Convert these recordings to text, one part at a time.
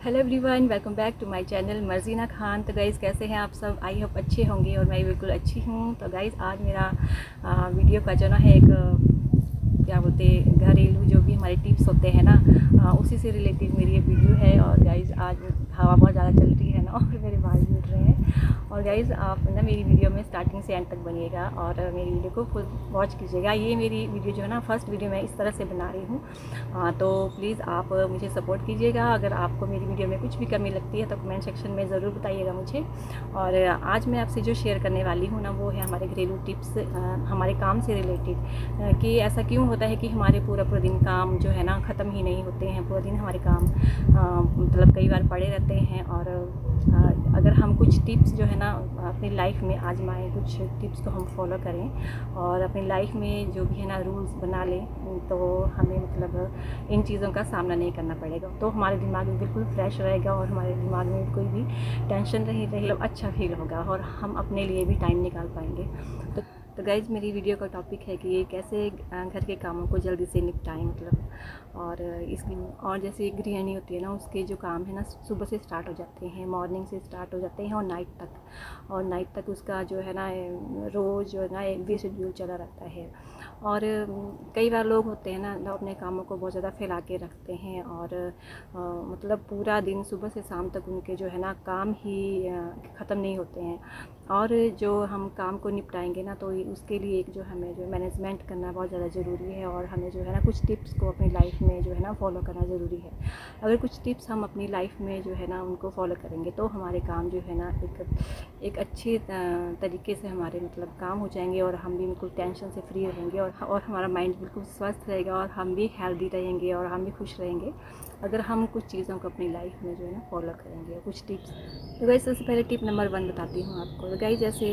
Hello everyone, welcome back to my channel Marjina Khan. तो guys कैसे हैं आप सब? आई होप अच्छे होंगे और मैं बिल्कुल अच्छी हूँ। तो गाइज़ आज मेरा वीडियो का जो ना है एक क्या बोलते हैं घरेलू जो भी हमारे टिप्स होते हैं ना, उसी से रिलेटेड मेरी ये वीडियो है। और गाइज़ आज हवा बहुत ज़्यादा चल रही है ना और मेरे बाल भी उठ रहे हैं। और गाइज़ आप ना मेरी वीडियो में स्टार्टिंग से एंड तक बनिएगा और मेरी वीडियो को फुल वॉच कीजिएगा। ये मेरी वीडियो जो है ना फर्स्ट वीडियो मैं इस तरह से बना रही हूँ, तो प्लीज़ आप मुझे सपोर्ट कीजिएगा। अगर आपको मेरी वीडियो में कुछ भी कमी लगती है तो कमेंट सेक्शन में ज़रूर बताइएगा मुझे। और आज मैं आपसे जो शेयर करने वाली हूँ ना वो है हमारे घरेलू टिप्स, हमारे काम से रिलेटेड। कि ऐसा क्यों होता है कि हमारे पूरा दिन काम जो है ना ख़त्म ही नहीं होते हैं। पूरा दिन हमारे काम मतलब कई बार पड़े रहते हैं। और अगर हम कुछ टिप्स जो है ना अपनी लाइफ में आजमाएं, कुछ टिप्स को हम फॉलो करें और अपनी लाइफ में जो भी है ना रूल्स बना लें, तो हमें मतलब इन चीज़ों का सामना नहीं करना पड़ेगा। तो हमारे दिमाग में बिल्कुल फ्रेश रहेगा और हमारे दिमाग में कोई भी टेंशन नहीं रहेगी, मतलब अच्छा फील होगा और हम अपने लिए भी टाइम निकाल पाएंगे। तो गाइज़ मेरी वीडियो का टॉपिक है कि ये कैसे घर के कामों को जल्दी से निपटाएं, मतलब और जैसे गृहिणी होती है ना, उसके जो काम है ना सुबह से स्टार्ट हो जाते हैं, मॉर्निंग से स्टार्ट हो जाते हैं और नाइट तक उसका जो है ना रोज़ जो है ना एक भी शेड्यूल चला रहता है। और कई बार लोग होते हैं ना अपने कामों को बहुत ज़्यादा फैला के रखते हैं और मतलब पूरा दिन सुबह से शाम तक उनके जो है ना काम ही ख़त्म नहीं होते हैं। और जो हम काम को निपटाएंगे ना तो उसके लिए एक जो हमें जो मैनेजमेंट करना बहुत ज़्यादा ज़रूरी है और हमें जो है ना कुछ टिप्स को अपनी लाइफ में जो है ना फॉलो करना ज़रूरी है। अगर कुछ टिप्स हम अपनी लाइफ में जो है ना उनको फॉलो करेंगे तो हमारे काम जो है ना एक अच्छी तरीके से हमारे मतलब काम हो जाएंगे और हम भी बिल्कुल टेंशन से फ्री रहेंगे और हमारा माइंड बिल्कुल स्वस्थ रहेगा और हम भी हेल्दी रहेंगे और हम भी खुश रहेंगे अगर हम कुछ चीज़ों को अपनी लाइफ में जो है ना फॉलो करेंगे। कुछ टिप्स, तो गाइस सबसे पहले टिप नंबर 1 बताती हूँ आपको। तो गाइस जैसे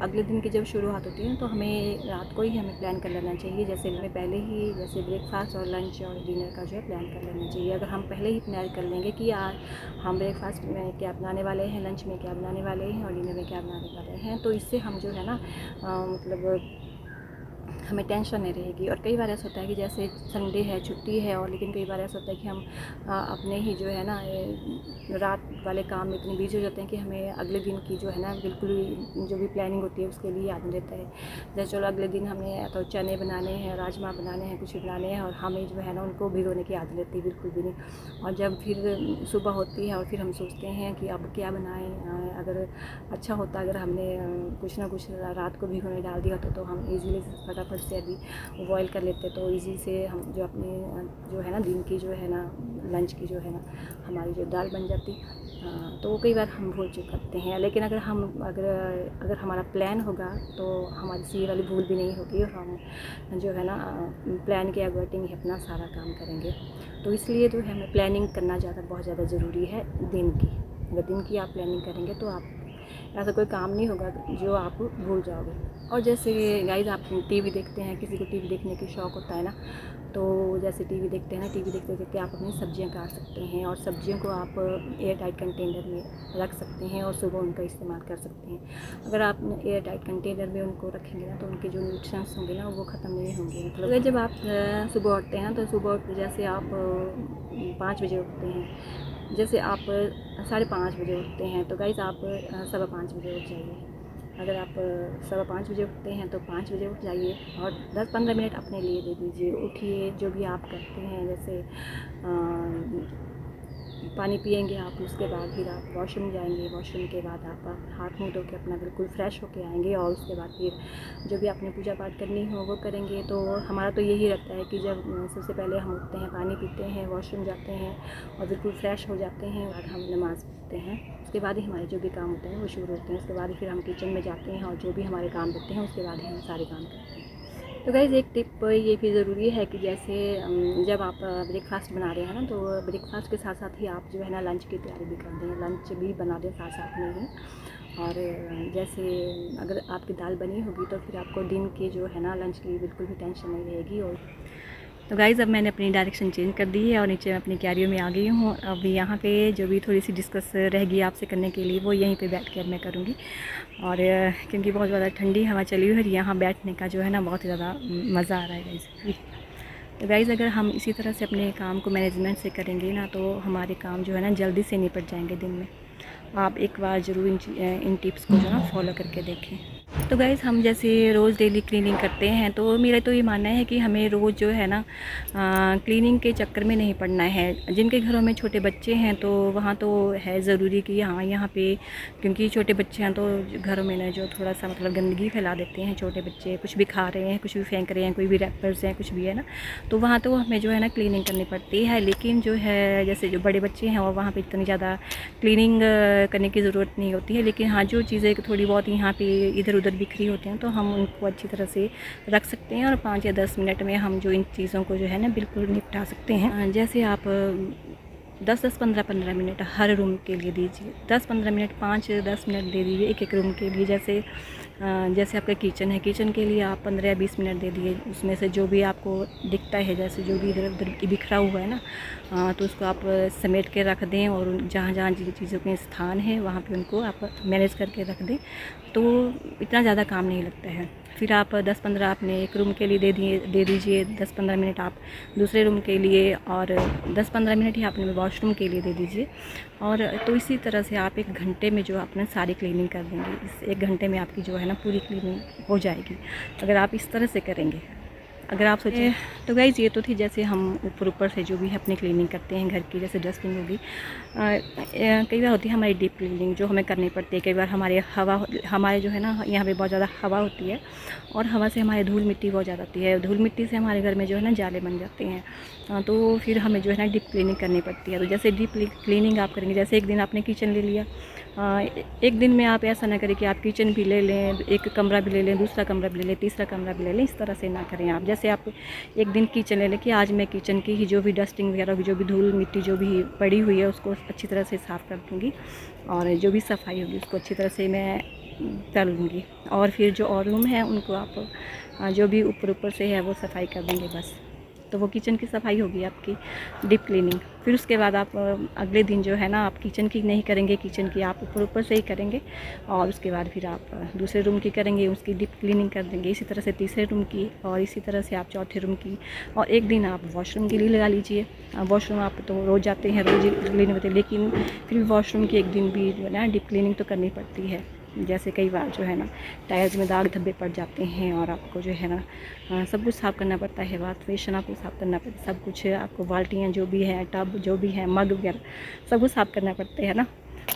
अगले दिन की जब शुरुआत होती है तो हमें रात को ही हमें प्लान कर लेना चाहिए। जैसे हमें पहले ही जैसे ब्रेकफास्ट और लंच और डिनर का जो है प्लान कर लेना चाहिए। अगर हम पहले ही प्लान कर लेंगे कि यार हम ब्रेकफास्ट में क्या बनाने वाले हैं, लंच में क्या बनाने वाले हैं और डिनर में क्या बनाने वाले हैं, तो इससे हम जो है ना मतलब हमें टेंशन नहीं रहेगी। और कई बार ऐसा होता है कि जैसे संडे है, छुट्टी है, और लेकिन कई बार ऐसा होता है कि हम अपने ही जो है ना रात वाले काम में इतने बिजी हो जाते हैं कि हमें अगले दिन की जो है ना बिल्कुल जो भी प्लानिंग होती है उसके लिए याद नहीं रहता है। जैसे चलो अगले दिन हमें तो चने बनाने हैं, राजमा बनाने हैं, कुछ बनाने हैं और हमें जो है ना उनको भिगोने की आदत रहती है बिल्कुल भी नहीं। और जब फिर सुबह होती है और फिर हम सोचते हैं कि अब क्या बनाएं, अगर अच्छा होता अगर हमने कुछ ना कुछ रात को भिगोने डाल दिया तो हम ईज़िली फटाफट से अभी बॉयल कर लेते, तो इजी से हम जो अपने जो है ना दिन की जो है ना लंच की जो है ना हमारी जो दाल बन जाती। तो कई बार हम भूल चुके करते हैं, लेकिन अगर हमारा प्लान होगा तो हमारी सी वाली भूल भी नहीं होगी और हम जो है ना प्लान के अकॉर्डिंग ही अपना सारा काम करेंगे। तो इसलिए जो है हमें प्लानिंग करना बहुत ज़्यादा ज़रूरी है दिन की। अगर दिन की आप प्लानिंग करेंगे तो आप ऐसा कोई काम नहीं होगा जो आप भूल जाओगे। और जैसे गाइस आप टीवी देखते हैं, किसी को टीवी देखने की शौक़ होता है ना, तो जैसे टीवी देखते हैं ना, टीवी देखते देखते आप अपनी सब्जियां काट सकते हैं और सब्जियों को आप एयर टाइट कंटेनर में रख सकते हैं और सुबह उनका इस्तेमाल कर सकते हैं। अगर आप एयर टाइट कंटेनर में उनको रखेंगे ना तो उनके जो न्यूट्रिएंट्स होंगे ना वो ख़त्म नहीं होंगे। मतलब अगर जब आप सुबह उठते हैं तो सुबह उठ जैसे आप 5 बजे उठते हैं, जैसे आप 5:30 बजे उठते हैं तो गाइस आप 5:15 बजे उठ जाइए। अगर आप 5:15 बजे उठते हैं तो 5 बजे उठ जाइए और 10-15 मिनट अपने लिए दे दीजिए। उठिए, जो भी आप करते हैं, जैसे पानी पिएंगे आप, उसके बाद फिर आप वॉशरूम जाएंगे, वॉशरूम के बाद आप हाथ मुँह धो के अपना बिल्कुल फ्रेश होके आएंगे और उसके बाद फिर जो भी आपने पूजा पाठ करनी हो वो करेंगे। तो हमारा तो यही रहता है कि जब सबसे पहले हम उठते हैं, पानी पीते हैं, वॉशरूम जाते हैं और बिल्कुल फ्रेश हो जाते हैं, बाद हम नमाज़ पढ़ते हैं, उसके बाद ही हमारे जो भी काम होते हैं वो शुरू होते हैं। उसके बाद फिर हम किचन में जाते हैं और जो भी हमारे काम होते हैं उसके बाद ही हम सारे काम करते हैं। तो गाइज़ एक टिप ये भी ज़रूरी है कि जैसे जब आप ब्रेकफास्ट बना रहे हैं ना तो ब्रेकफास्ट के साथ साथ ही आप जो है ना लंच की तैयारी भी कर दें, लंच भी बना दें साथ साथ में ही। और जैसे अगर आपकी दाल बनी होगी तो फिर आपको दिन की जो है ना लंच की बिल्कुल भी टेंशन नहीं रहेगी। और तो गाइज़ अब मैंने अपनी डायरेक्शन चेंज कर दी है और नीचे मैं अपनी क्यारियों में आ गई हूँ। अब यहाँ पे जो भी थोड़ी सी डिस्कस रहेगी आपसे करने के लिए वो यहीं पे बैठ के अब मैं करूँगी। और क्योंकि बहुत ज़्यादा ठंडी हवा चली हुई है, यहाँ बैठने का जो है ना बहुत ही ज़्यादा मज़ा आ रहा है गाइज़। तो गाइज़ अगर हम इसी तरह से अपने काम को मैनेजमेंट से करेंगे ना, तो हमारे काम जो है ना जल्दी से निपट जाएंगे दिन में। आप एक बार ज़रूर इन टिप्स को जो ना फॉलो करके देखें। तो गाइज़ हम जैसे रोज़ डेली क्लीनिंग करते हैं, तो मेरा तो ये मानना है कि हमें रोज़ जो है ना क्लीनिंग के चक्कर में नहीं पड़ना है। जिनके घरों में छोटे बच्चे हैं तो वहाँ तो है ज़रूरी कि हाँ यहाँ पे, क्योंकि छोटे बच्चे हैं तो घरों में ना जो थोड़ा सा मतलब गंदगी फैला देते हैं। छोटे बच्चे कुछ भी खा रहे हैं, कुछ भी फेंक रहे हैं, कोई भी रैपर्स हैं, कुछ भी है ना, तो वहाँ तो हमें जो है ना क्लीनिंग करनी पड़ती है। लेकिन जो है जैसे जो बड़े बच्चे हैं और वहाँ पर इतनी ज़्यादा क्लीनिंग करने की ज़रूरत नहीं होती है। लेकिन हाँ, जो चीज़ें थोड़ी बहुत यहाँ पे इधर उधर बिखरी होती हैं तो हम उनको अच्छी तरह से रख सकते हैं और 5 या 10 मिनट में हम जो इन चीज़ों को जो है ना बिल्कुल निपटा सकते हैं। जैसे आप 10-10, 15-15 मिनट हर रूम के लिए दीजिए। 10-15 मिनट, 5-10 मिनट दे दीजिए एक एक रूम के लिए। जैसे आपका किचन है, किचन के लिए आप 15 या 20 मिनट दे दिए। उसमें से जो भी आपको दिखता है, जैसे जो भी इधर उधर बिखरा हुआ है ना, तो उसको आप समेट के रख दें और जहाँ जहाँ जिन चीज़ों के स्थान है वहाँ पे उनको आप मैनेज करके रख दें, तो इतना ज़्यादा काम नहीं लगता है। फिर आप 10-15 अपने एक रूम के लिए दे दीजिए, 10-15 मिनट आप दूसरे रूम के लिए, और 10-15 मिनट ही आपने वॉशरूम के लिए दे दीजिए। और तो इसी तरह से आप 1 घंटे में जो अपने सारी क्लीनिंग कर देंगे। इस 1 घंटे में आपकी जो है ना पूरी क्लीनिंग हो जाएगी, अगर आप इस तरह से करेंगे। अगर आप सोचें तो गाइज़ ये तो थी जैसे हम ऊपर से जो भी है अपनी क्लीनिंग करते हैं घर की, जैसे डस्टिंग होगी। कई बार होती है हमारी डीप क्लीनिंग जो हमें करनी पड़ती है। कई बार हमारे जो है ना यहाँ पे बहुत ज़्यादा हवा होती है और हवा से हमारे धूल मिट्टी बहुत ज़्यादा आती है। धूल मिट्टी से हमारे घर में जो है ना जाले बन जाते हैं, तो फिर हमें जो है ना डीप क्लीनिंग करनी पड़ती है। तो जैसे डीप क्लीनिंग आप करेंगे, जैसे एक दिन आपने किचन ले लिया, एक दिन में आप ऐसा ना करें कि आप किचन भी ले लें, एक कमरा भी ले लें, दूसरा कमरा भी ले लें, तीसरा कमरा भी ले लें। इस तरह से ना करें आप। जैसे आप एक दिन किचन ले लें कि आज मैं किचन की ही जो भी डस्टिंग वगैरह की जो भी धूल मिट्टी जो भी पड़ी हुई है उसको अच्छी तरह से साफ़ कर दूँगी, और जो भी सफाई होगी उसको अच्छी तरह से मैं कर लूँगी। और फिर जो और रूम है उनको आप जो भी ऊपर से है वो सफाई कर देंगे बस। तो वो किचन की सफाई होगी आपकी डीप क्लीनिंग। फिर उसके बाद आप अगले दिन जो है ना आप किचन की नहीं करेंगे, किचन की आप ऊपर से ही करेंगे, और उसके बाद फिर आप दूसरे रूम की करेंगे, उसकी डीप क्लीनिंग कर देंगे। इसी तरह से तीसरे रूम की, और इसी तरह से आप चौथे रूम की, और एक दिन आप वॉशरूम के लिए लगा लीजिए। वॉशरूम आप तो रोज़ जाते हैं, रोज़ क्लीनिंग होती है, लेकिन फिर वॉशरूम की एक दिन भी जो है ना डीप क्लीनिंग तो करनी पड़ती है। जैसे कई बार जो है ना टायर्स में दाग धब्बे पड़ जाते हैं और आपको जो है ना सब कुछ साफ़ करना पड़ता है। बाथ बेसिन आपको साफ़ करना पड़ता है, सब कुछ आपको, बाल्टियाँ जो भी हैं, टब जो भी है, मग वगैरह सब कुछ साफ़ करना पड़ता है ना।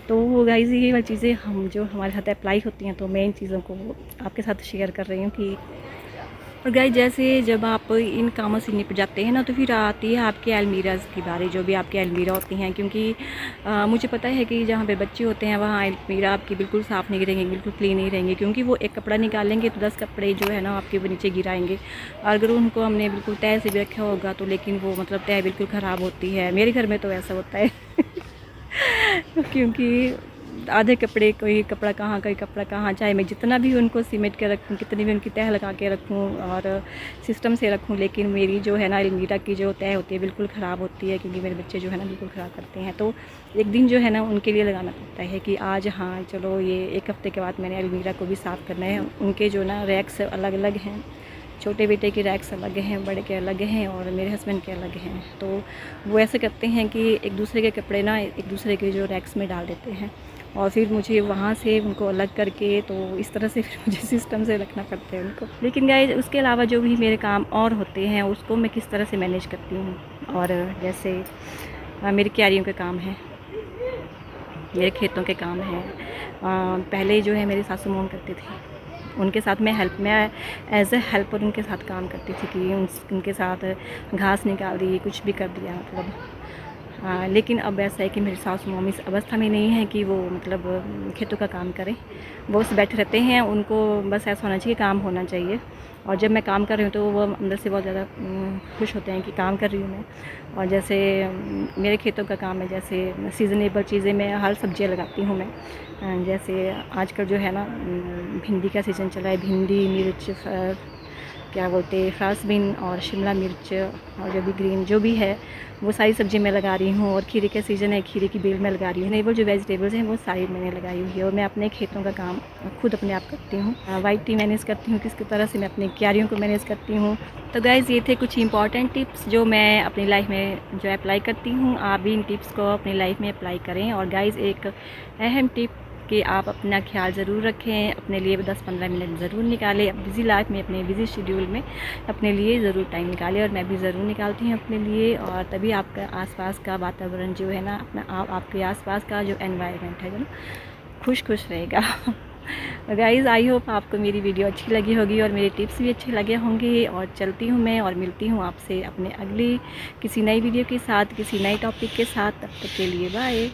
तो गाइस ये वाली चीज़ें हम जो हमारे साथ अप्लाई होती हैं, तो मैं इन चीज़ों को आपके साथ शेयर कर रही हूँ कि। और गाइस जैसे जब आप इन कामों से निपट जाते हैं ना, तो फिर आती है आपके अलमीराज की बारी, जो भी आपके अलमीरा होती हैं। क्योंकि मुझे पता है कि जहाँ पे बच्चे होते हैं वहाँ अलमीरा आपकी बिल्कुल साफ़ नहीं रहेंगे, बिल्कुल क्लीन नहीं रहेंगे, क्योंकि वो एक कपड़ा निकालेंगे तो 10 कपड़े जो है ना आपके नीचे गिराएंगे। अगर उनको हमने बिल्कुल तय से भी रखा होगा तो, लेकिन वो मतलब तय बिल्कुल ख़राब होती है। मेरे घर में तो ऐसा होता है क्योंकि आधे कपड़े, कोई कपड़ा कहाँ, कोई कपड़ा कहाँ, चाहे मैं जितना भी उनको सिमेट के रखूँ, कितनी भी उनकी तह लगा के रखूँ और सिस्टम से रखूँ, लेकिन मेरी जो है ना अलमीरा की जो तह होती है बिल्कुल ख़राब होती है, क्योंकि मेरे बच्चे जो है ना बिल्कुल ख़राब करते हैं। तो एक दिन जो है ना उनके लिए लगाना पड़ता है कि आज हाँ चलो ये 1 हफ़्ते के बाद मैंने अलमीरा को भी साफ़ करना है। उनके जो ना रैक्स अलग अलग हैं, छोटे बेटे के रैक्स अलग हैं, बड़े के अलग हैं, और मेरे हस्बैंड के अलग हैं। तो वो ऐसे करते हैं कि एक दूसरे के कपड़े ना एक दूसरे के जो रैक्स में डाल देते हैं, और फिर मुझे वहाँ से उनको अलग करके, तो इस तरह से फिर मुझे सिस्टम से रखना पड़ता है उनको। लेकिन गाइस उसके अलावा जो भी मेरे काम और होते हैं उसको मैं किस तरह से मैनेज करती हूँ। और जैसे मेरी क्यारियों के काम हैं, मेरे खेतों के काम हैं। पहले जो है मेरी सासू मॉम करते थे, उनके साथ मैं एज ए हेल्पर उनके साथ काम करती थी कि उनके साथ घास निकाल दी, कुछ भी कर दिया मतलब। लेकिन अब ऐसा है कि मेरी सासू मम्मी इस अवस्था में नहीं है कि वो मतलब खेतों का काम करें। वो बस बैठे रहते हैं, उनको बस ऐसा होना चाहिए काम होना चाहिए। और जब मैं काम कर रही हूँ तो वो अंदर से बहुत ज़्यादा खुश होते हैं कि काम कर रही हूँ मैं। और जैसे मेरे खेतों का काम है, जैसे सीज़नेबल चीज़ें मैं हर सब्जियाँ लगाती हूँ मैं। जैसे आजकल जो है ना भिंडी का सीज़न चला है, भिंडी, मिर्च, क्या बोलते हैं फ्रांसबीन और शिमला मिर्च और जो भी ग्रीन जो भी है वो सारी सब्ज़ी मैं लगा रही हूँ। और खीरे का सीज़न है, खीरे की बेल मैं लगा रही हूँ। नेबल जो वेजिटेबल्स हैं वो सारी मैंने लगाई हुई है और मैं अपने खेतों का काम खुद अपने आप करती हूँ। वाइट टी मैनेज करती हूँ, किस तरह से मैं अपनी क्यारियों को मैनेज करती हूँ। तो गाइज़ ये थे कुछ इंपॉर्टेंट टिप्स जो मैं अपनी लाइफ में जो अप्लाई करती हूँ। आप भी इन टिप्स को अपनी लाइफ में अप्लाई करें। और गाइज़ एक अहम टिप कि आप अपना ख्याल ज़रूर रखें, अपने लिए 10-15 मिनट ज़रूर निकालें। बिज़ी लाइफ में, अपने बिज़ी शेड्यूल में अपने लिए ज़रूर टाइम निकालें। और मैं भी ज़रूर निकालती हूँ अपने लिए। और तभी आपका आसपास का वातावरण जो है ना, आपके आसपास का जो एनवायरनमेंट है जो ना खुश रहेगा। गाइज़ आई होप आपको मेरी वीडियो अच्छी लगी होगी और मेरे टिप्स भी अच्छे लगे होंगे। और चलती हूँ मैं और मिलती हूँ आपसे अपने अगली किसी नई वीडियो के साथ, किसी नए टॉपिक के साथ। तब तक के लिए बाय।